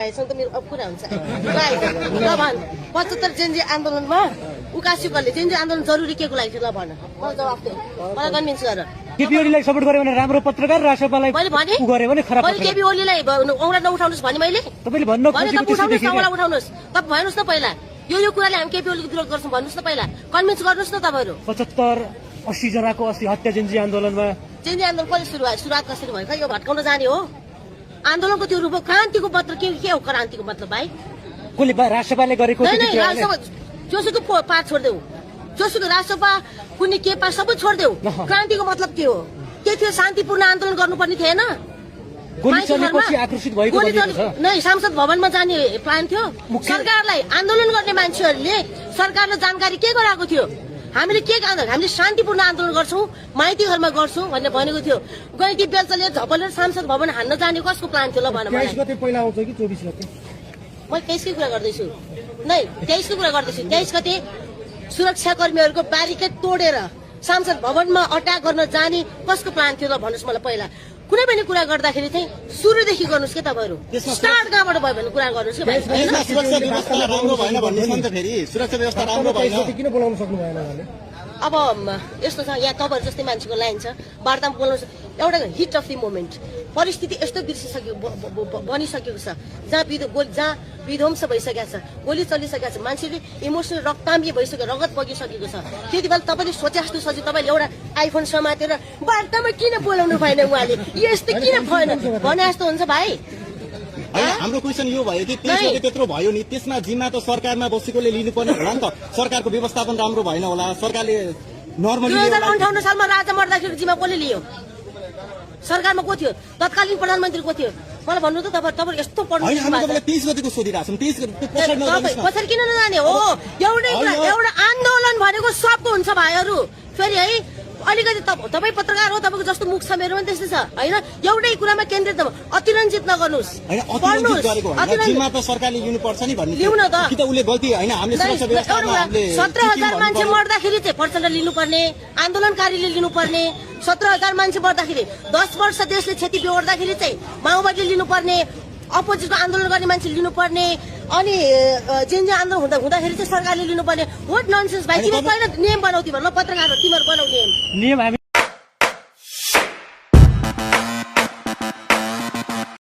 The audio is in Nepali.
त मेरो अब कुरा हुन्छ ल भन 75 जेनजी आन्दोलनमा उकासीकोले जेनजी आन्दोलन जरुरी के को लागि थियो ल भन मलाई जवाफ दे मलाई कन्भिन्स गर केपी ओलीलाई सपोर्ट गर्यो भने राम्रो पत्रकार राष्ट्रपालाई मैले भने उ गर्यो भने खराब मैले केपी ओलीलाई औँला नउठाउनुस् भने मैले तपाईले भन्न खोजेको उठाउनुस् औँला उठाउनुस् तब भन्नुस् न पहिला यो कुराले हामी केपी ओलीको विरोध गर्छौं भन्नुस् न पहिला कन्भिन्स गर्नुस् न तपाईहरु 75 80 जनाको अस्ति हत्या जेनजी आन्दोलनमा जेनजी आन्दोलन कहिले सुरुवात कसरी भयो खै यो भट्काउन जाने हो आन्दोलनको त्यो रूप क्रान्तिको मतलब के हो क्रान्तिको मतलब भाइ कोले राष्ट्रपाले गरेको जोसुको पाठ छोड्देऊ जोसुको राष्ट्रपा कुनै के पा सबै छोड्देऊ क्रान्तिको मतलब के हो के थियो शान्तिपूर्ण आन्दोलन गर्नुपर्ने थिएन गोली चलेपछि आक्रोशित भएको भनिएको छ नै संसद भवनमा जाने प्लान थियो सरकारलाई आन्दोलन गर्ने मान्छेहरूले सरकारले जानकारी के गराएको थियो हामीले के हामीले शान्तिपूर्ण आन्दोलन गर्छौं माइती घरमा गर्छौं भन्ने भनेको थियो गैती बेलचाले झपलेर संसद भवन हान्न जाने कसको प्लान थियो ल भन मलाई 23 गते पहिला आउँछ कि 24 गते म 23 कै कुरा गर्दैछु नै 23 कै कुरा गर्दैछु 23 गते सुरक्षा कर्मीहरुको ब्यारिकेड तोडेर संसद भवनमा अट्याक गर्न जाने कसको प्लान थियो ल भन्नुस् मलाई पहिला कुनै पनि कुरा गर्दाखेरि चाहिँ सुरुदेखि गर्नुस् के तपाईहरु स्टार्ट कहाँबाट भयो भने कुरा गर्नुस् के भाइ सुरक्षा व्यवस्था राम्रो भएन भन्ने छ नि त फेरि सुरक्षा व्यवस्था राम्रो भएन किन बोलाउन सक्नु भएन भने अब यस्तो छ यहाँ तपाईहरु जस्तै मान्छेको लाइन छ वार्तामा बोल्नु एउटा हिट अफ द मोमेन्ट परिस्थिति यस्तो बनिसकेको छ जहाँ विध्वंस भइसकेको छ गोली चलिसकेको छ मान्छेले इमोसनल रक्ताम्य भइसक्यो रगत बगिसकेको छ त्यति बेला तपाईले सोचे जस्तो सजिलो तपाईले एउटा आइफोन समातेर वार्तामा किन बोलाउनु भएन उहाँले यस्तो किन भएन भने जस्तो हुन्छ भाइ हाम्रो क्वेसन यो भयो कि 23 गते त्यत्रो भयो नि त्यसमा जिम्मा त सरकारमा बसेकोले लिनुपर्ने होला नि त सरकारको व्यवस्थापन राम्रो भएन होला सरकारले नर्मली 2058 सालमा राजा मर्दाखेरि जिम्मा कसले लियो सरकारमा को थियो तत्कालीन प्रधानमन्त्री को थियो मलाई भन्नु त तपाईहरु यस्तो पढ्नु हैन हामी तपाईलाई 23 गतेको सोधिराछौं 23 गते पछाडी किन नजाने हो एउटा आन्दोलन भनेको सबको हुन्छ भाइहरु फेरि है अलिकति तपाई पत्रकार हो तपाईको जस्तो मुख छ मेरो पनि त्यस्तै छ हैन एउटै कुरामा केन्द्रित अतिरञ्जित नगर्नुस् हैन अतिरञ्जित गरेको हैन जिम्मा त सरकारले लिनु पर्छ नि भन्ने लिउन त कि त उले गल्ती हैन हामीले सुरक्षा व्यवस्थामा हामीले 17000 मान्छे मर्दाखेरि चाहिँ प्रचण्ड लिनुपर्ने आन्दोलनकारीले लिनुपर्ने 17000 मान्छे मर्दाखेरि 10 वर्ष देशले क्षति बेहोर्दाखेरि चाहिँ माओवादीले लिनुपर्ने अपोजिटको आन्दोलन गर्ने मान्छे लिनुपर्ने अनि जेनजी आन्दोलन हुँदाखेरि चाहिँ सरकारले लिनुपर्ने व्हाट ननसेन्स भाइ तिमीले पहिला नियम बनाऊ तिमीहरु ल पत्रकारहरु तिमीहरु बनाऊ नियम